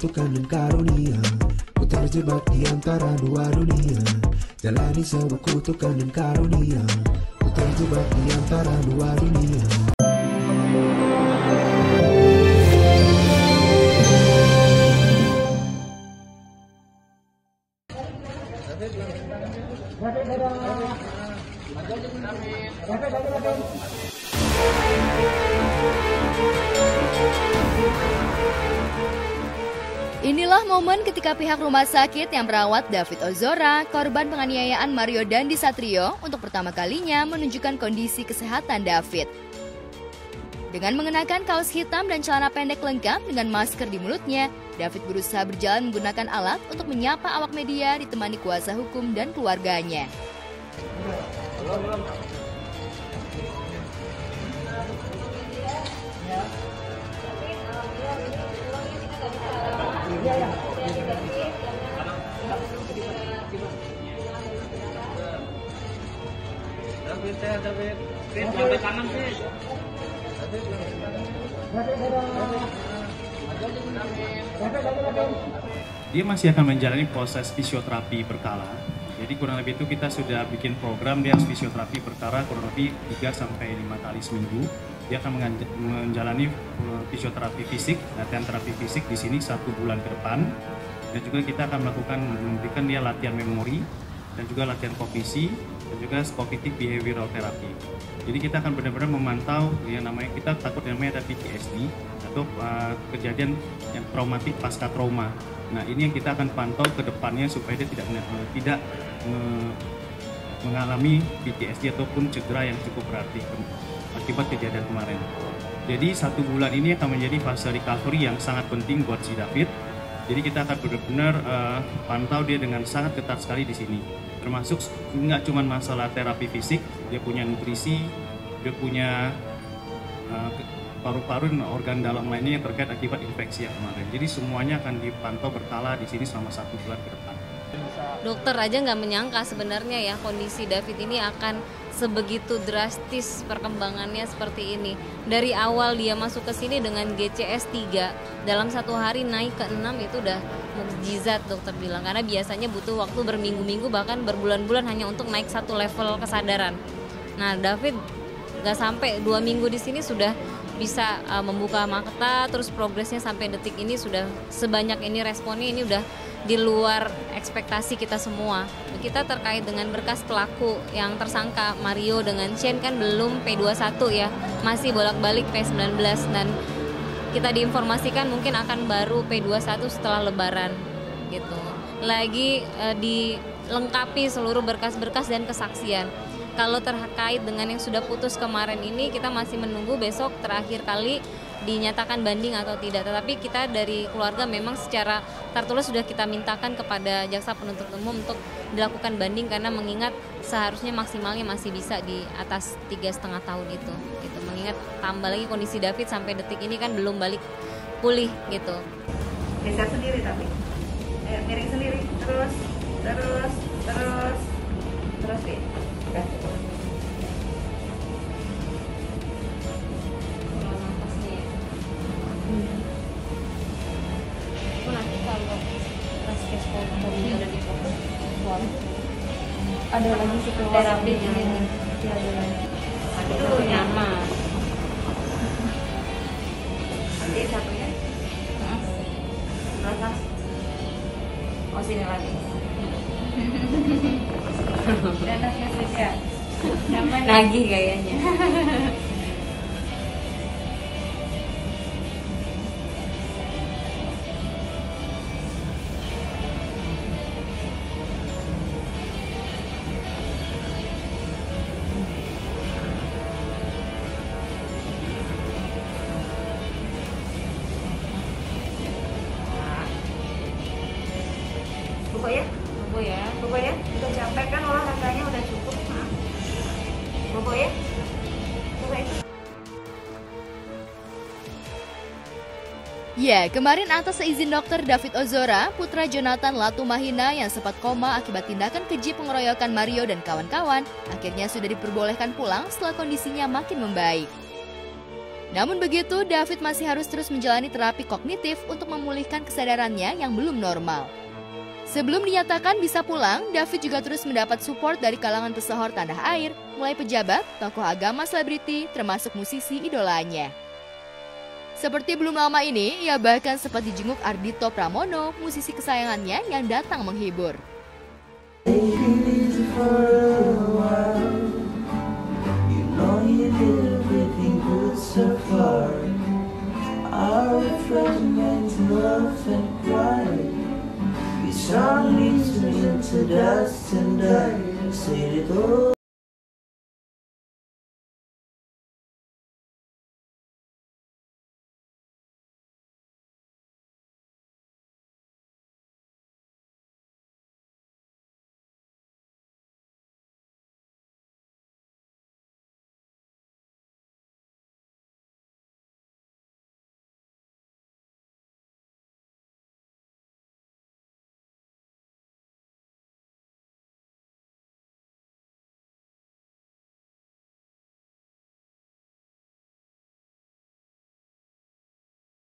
Tuhan dan karunia, ku terjebak di antara dua dunia. Jalani sebuah kutukan dan karunia, ku terjebak di antara dua dunia. Inilah momen ketika pihak rumah sakit yang merawat David Ozora, korban penganiayaan Mario Dandi Satrio, untuk pertama kalinya menunjukkan kondisi kesehatan David. Dengan mengenakan kaos hitam dan celana pendek lengkap dengan masker di mulutnya, David berusaha berjalan menggunakan alat untuk menyapa awak media ditemani kuasa hukum dan keluarganya. Dia masih akan menjalani proses fisioterapi berkala. Jadi kurang lebih itu kita sudah bikin program dia fisioterapi berkala kurang lebih 3-5 kali seminggu. Dia akan menjalani fisioterapi fisik, latihan terapi fisik di sini 1 bulan ke depan. Dan juga kita akan memberikan dia latihan memori dan juga latihan kognisi dan juga cognitive behavioral therapy. Jadi kita akan benar-benar memantau yang namanya, kita takut namanya ada PTSD atau kejadian yang traumatik pasca trauma. Nah, ini yang kita akan pantau ke depannya supaya dia tidak mengalami PTSD ataupun cedera yang cukup berarti akibat kejadian kemarin. Jadi 1 bulan ini akan menjadi fase recovery yang sangat penting buat si David. Jadi kita akan benar-benar pantau dia dengan sangat ketat sekali di sini. Termasuk nggak cuma masalah terapi fisik, dia punya nutrisi, dia punya paru-paru dan organ dalam lainnya yang terkait akibat infeksi yang kemarin. Jadi semuanya akan dipantau berkala di sini selama 1 bulan ke depan. Dokter aja nggak menyangka sebenarnya ya kondisi David ini akan sebegitu drastis perkembangannya seperti ini. Dari awal dia masuk ke sini dengan GCS 3, dalam 1 hari naik ke 6 itu udah mukjizat dokter bilang. Karena biasanya butuh waktu berminggu-minggu bahkan berbulan-bulan hanya untuk naik 1 level kesadaran. Nah, David nggak sampai 2 minggu di sini sudah bisa membuka mata, terus progresnya sampai detik ini sudah sebanyak ini, responnya ini udah di luar ekspektasi kita semua. Kita terkait dengan berkas pelaku yang tersangka Mario dengan Shane kan belum P21 ya, masih bolak-balik P19 dan kita diinformasikan mungkin akan baru P21 setelah Lebaran gitu. Lagi dilengkapi seluruh berkas-berkas dan kesaksian. Kalau terkait dengan yang sudah putus kemarin ini, kita masih menunggu besok terakhir kali dinyatakan banding atau tidak. Tetapi kita dari keluarga memang secara tertulis sudah kita mintakan kepada jaksa penuntut umum untuk dilakukan banding karena mengingat seharusnya maksimalnya masih bisa di atas 3,5 tahun itu. Gitu. Mengingat tambah lagi kondisi David sampai detik ini kan belum balik pulih gitu. Geser sendiri tapi, miring sendiri, terus, deh. Udah. Nanti kalau proses hormonnya udah difokus, Ada lagi terapi ini ada lagi. itu nyaman. Nanti satunya. Terus, oh sini lagi. Danasnya saja. Nyaman. Nagih kayaknya. Bobo ya? Bobo ya? Udah capek kan olahraganya udah cukup. Bobo ya? Bobo itu. Ya, kemarin atas seizin dokter David Ozora, putra Jonathan Latumahina yang sempat koma akibat tindakan keji pengeroyokan Mario dan kawan-kawan, akhirnya sudah diperbolehkan pulang setelah kondisinya makin membaik. Namun begitu, David masih harus terus menjalani terapi kognitif untuk memulihkan kesadarannya yang belum normal. Sebelum dinyatakan bisa pulang, David juga terus mendapat support dari kalangan pesohor tanah air, mulai pejabat, tokoh agama, selebriti, termasuk musisi idolanya. Seperti belum lama ini, ia bahkan sempat dijenguk Ardhito Pramono, musisi kesayangannya yang datang menghibur.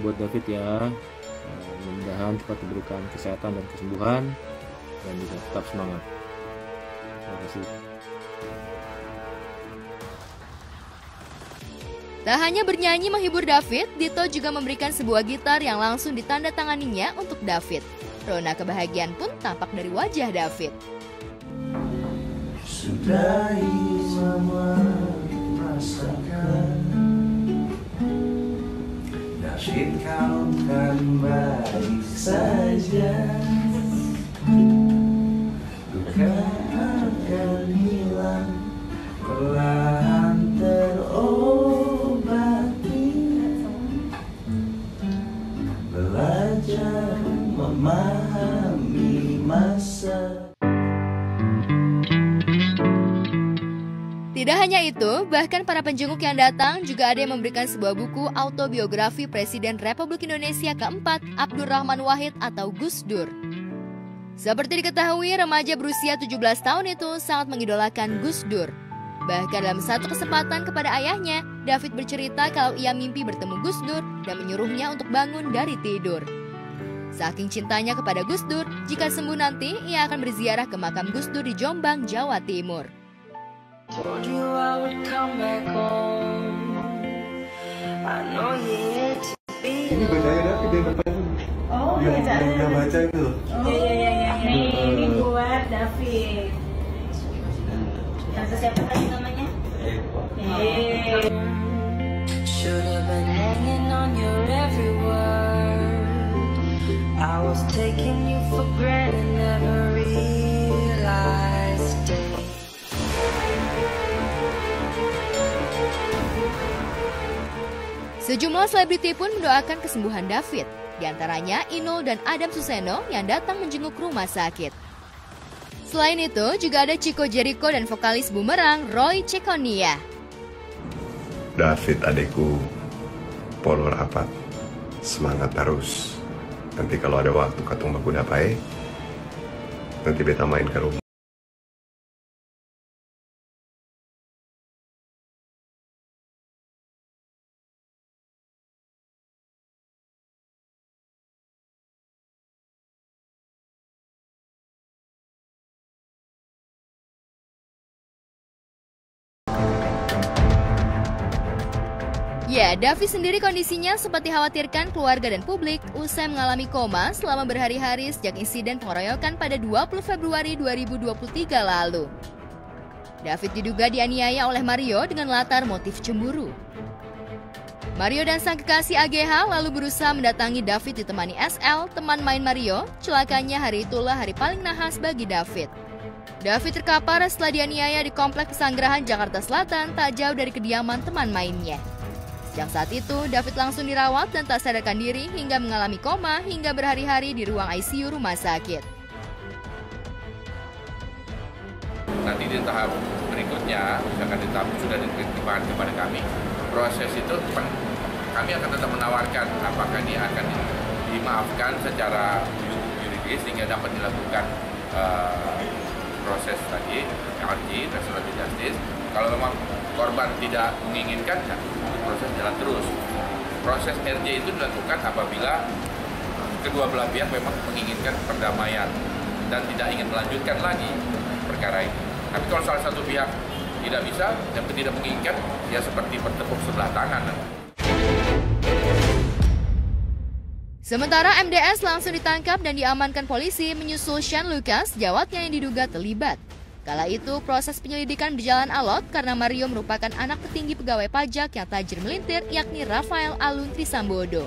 Buat David ya, mudah-mudahan cepat diberikan kesehatan dan kesembuhan, dan juga tetap semangat. Terima kasih. Tak hanya bernyanyi menghibur David, Dito juga memberikan sebuah gitar yang langsung ditandatanganinya untuk David. Rona kebahagiaan pun tampak dari wajah David. Sudahi semua rasakan, nasib kau kan baik saja, duka akan hilang, perlahan terobati, belajar memahami masa. Tidak hanya itu, bahkan para penjenguk yang datang juga ada yang memberikan sebuah buku autobiografi Presiden Republik Indonesia keempat, Abdurrahman Wahid atau Gus Dur. Seperti diketahui, remaja berusia 17 tahun itu sangat mengidolakan Gus Dur. Bahkan dalam satu kesempatan kepada ayahnya, David bercerita kalau ia mimpi bertemu Gus Dur dan menyuruhnya untuk bangun dari tidur. Saking cintanya kepada Gus Dur, jika sembuh nanti ia akan berziarah ke makam Gus Dur di Jombang, Jawa Timur. Told you I would come back home. I know you hate to be. Ini bacanya David yang depan. Oh, yang udah baca itu loh. Iya. Ini buat David. Tante siapa tadi namanya? Should have been hanging on your every word. I was taking you for granted, never realized it. Sejumlah selebriti pun mendoakan kesembuhan David, di antaranya Inul dan Adam Suseno yang datang menjenguk rumah sakit. Selain itu, juga ada Chico Jericho dan vokalis Bumerang, Roy Cekonia. David adekku, polo rapat, semangat terus. Nanti kalau ada waktu katung baku dapai, nanti beta main ke rumah. Ya, David sendiri kondisinya sempat dikhawatirkan keluarga dan publik usai mengalami koma selama berhari-hari sejak insiden pengeroyokan pada 20 Februari 2023 lalu. David diduga dianiaya oleh Mario dengan latar motif cemburu. Mario dan sang kekasih AGH lalu berusaha mendatangi David ditemani SL, teman main Mario. Celakanya hari itulah hari paling nahas bagi David. David terkapar setelah dianiaya di Komplek Pesanggerahan Jakarta Selatan tak jauh dari kediaman teman mainnya. Sejak saat itu, David langsung dirawat dan tak sadarkan diri hingga mengalami koma hingga berhari-hari di ruang ICU rumah sakit. Nanti di tahap berikutnya, misalkan di tahap sudah diterima kepada kami, proses itu kami akan tetap menawarkan apakah dia akan dimaafkan secara yuridis sehingga dapat dilakukan proses tadi, lagi, restoratif justice. Kalau memang korban tidak menginginkan, ya, proses jalan terus. Proses RJ itu dilakukan apabila kedua belah pihak memang menginginkan perdamaian dan tidak ingin melanjutkan lagi perkara ini. Tapi kalau salah satu pihak tidak bisa dan tidak menginginkan, ya seperti bertepuk sebelah tangan. Sementara MDS langsung ditangkap dan diamankan polisi menyusul Shane Lucas, jawatnya yang diduga terlibat. Kala itu proses penyelidikan berjalan alot karena Mario merupakan anak petinggi pegawai pajak yang tajir melintir, yakni Rafael Alun Trisambodo.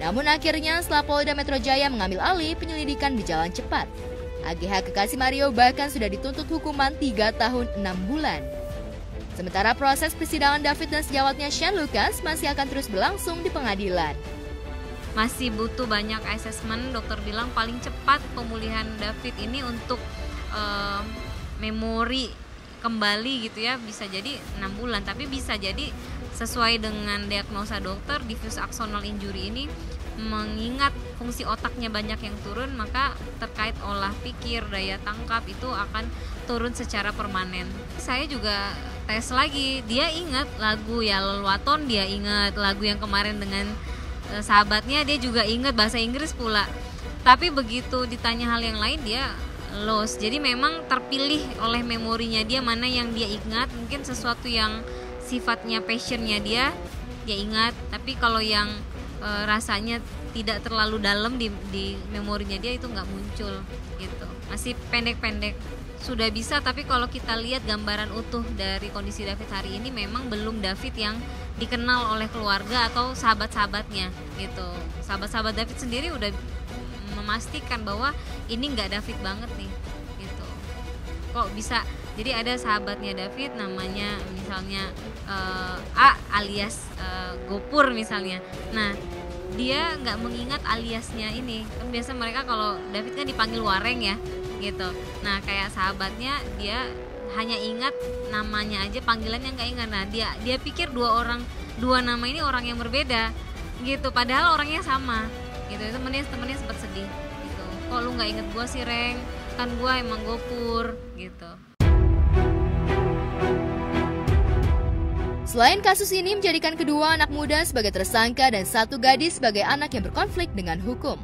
Namun akhirnya setelah Polda Metro Jaya mengambil alih, penyelidikan berjalan cepat. AGH kekasih Mario bahkan sudah dituntut hukuman 3 tahun 6 bulan. Sementara proses persidangan David dan sejawatnya Shane Lucas masih akan terus berlangsung di pengadilan. Masih butuh banyak asesmen, dokter bilang paling cepat pemulihan David ini untuk memori kembali gitu ya, bisa jadi 6 bulan, tapi bisa jadi sesuai dengan diagnosa dokter, diffuse axonal injury ini mengingat fungsi otaknya banyak yang turun, maka terkait olah pikir, daya tangkap itu akan turun secara permanen. Saya juga tes lagi, dia ingat lagu Ya Leluaton, dia ingat lagu yang kemarin dengan sahabatnya, dia juga ingat bahasa Inggris pula. Tapi begitu ditanya hal yang lain dia lost. Jadi memang terpilih oleh memorinya dia mana yang dia ingat, mungkin sesuatu yang sifatnya passionnya dia ingat, tapi kalau yang rasanya tidak terlalu dalam di memorinya dia itu nggak muncul gitu, masih pendek-pendek. Sudah bisa, tapi kalau kita lihat gambaran utuh dari kondisi David hari ini memang belum David yang dikenal oleh keluarga atau sahabat-sahabatnya gitu. Sahabat-sahabat David sendiri udah memastikan bahwa ini nggak David banget nih gitu. Kok bisa? Jadi ada sahabatnya David namanya misalnya A alias Gopur misalnya. Nah dia nggak mengingat aliasnya ini. Kan biasa mereka kalau David kan dipanggil Wareng ya gitu. Nah kayak sahabatnya dia hanya ingat namanya aja, panggilannya nggak ingat. Nah dia pikir dua nama ini orang yang berbeda gitu. Padahal orangnya sama. Gitu, itu temennya sempat sedih gitu. Kok lu nggak inget gue sih Reng, kan gue emang Gopur gitu. Selain kasus ini menjadikan kedua anak muda sebagai tersangka dan satu gadis sebagai anak yang berkonflik dengan hukum.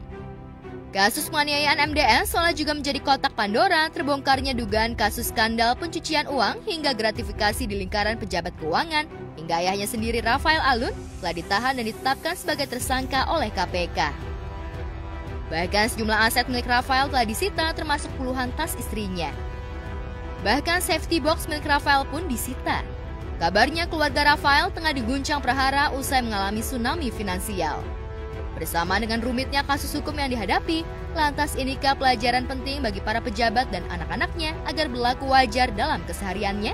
Kasus penganiayaan MDS seolah juga menjadi kotak Pandora terbongkarnya dugaan kasus skandal pencucian uang hingga gratifikasi di lingkaran pejabat keuangan, hingga ayahnya sendiri Rafael Alun telah ditahan dan ditetapkan sebagai tersangka oleh KPK. Bahkan sejumlah aset milik Rafael telah disita termasuk puluhan tas istrinya. Bahkan safety box milik Rafael pun disita. Kabarnya keluarga Rafael tengah diguncang prahara usai mengalami tsunami finansial. Bersama dengan rumitnya kasus hukum yang dihadapi, lantas inikah pelajaran penting bagi para pejabat dan anak-anaknya agar berlaku wajar dalam kesehariannya?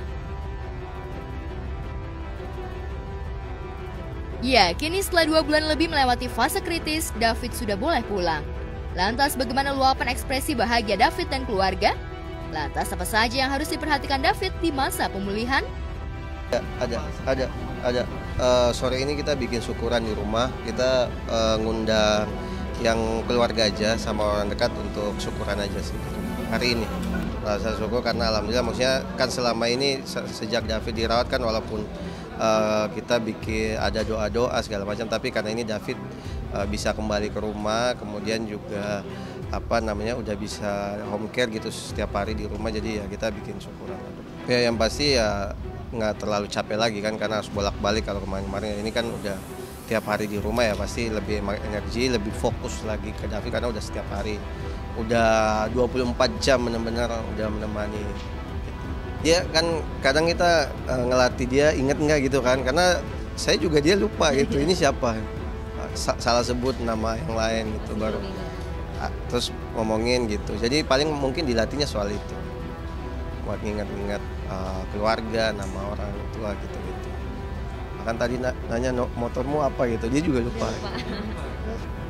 Ya, kini setelah 2 bulan lebih melewati fase kritis, David sudah boleh pulang. Lantas bagaimana luapan ekspresi bahagia David dan keluarga? Lantas apa saja yang harus diperhatikan David di masa pemulihan? Ada. Sore ini kita bikin syukuran di rumah. Kita ngundang yang keluarga aja sama orang dekat untuk syukuran aja sih hari ini. Rasa syukur karena alhamdulillah, maksudnya kan selama ini sejak David dirawat kan walaupun kita bikin ada doa-doa segala macam, tapi karena ini David bisa kembali ke rumah, kemudian juga udah bisa home care gitu setiap hari di rumah, jadi ya kita bikin syukuran. Ya yang pasti ya nggak terlalu capek lagi kan karena harus bolak-balik. Kalau kemarin-kemarin ini kan udah tiap hari di rumah, ya pasti lebih energi, lebih fokus lagi ke David karena udah setiap hari, udah 24 jam benar-benar udah menemani. Dia kan kadang kita ngelatih dia inget nggak gitu kan, karena saya juga dia lupa gitu ini siapa, salah sebut nama yang lain gitu baru terus ngomongin gitu. Jadi paling mungkin dilatihnya soal itu buat nginget-nginget keluarga, nama orang tua gitu-gitu. Bahkan tadi nanya motormu apa gitu, dia juga lupa.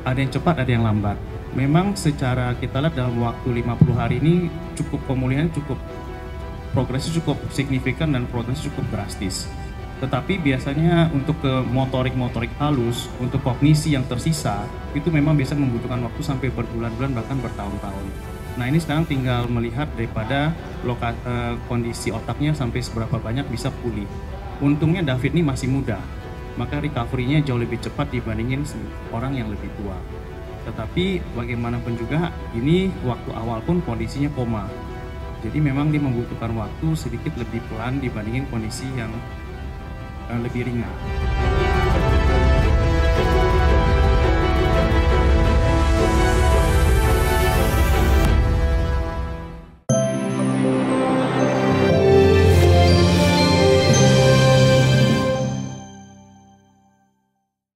Ada yang cepat, ada yang lambat. Memang secara kita lihat dalam waktu 50 hari ini pemulihan cukup progresnya cukup signifikan dan progresnya cukup drastis. Tetapi biasanya untuk ke motorik halus, untuk kognisi yang tersisa, itu memang biasa membutuhkan waktu sampai berbulan-bulan bahkan bertahun-tahun. Nah ini sekarang tinggal melihat daripada kondisi otaknya sampai seberapa banyak bisa pulih. Untungnya David ini masih muda, maka recovery-nya jauh lebih cepat dibandingin orang yang lebih tua. Tetapi bagaimanapun juga ini waktu awal pun kondisinya koma. Jadi memang dia membutuhkan waktu sedikit lebih pelan dibandingin kondisi yang lebih ringan.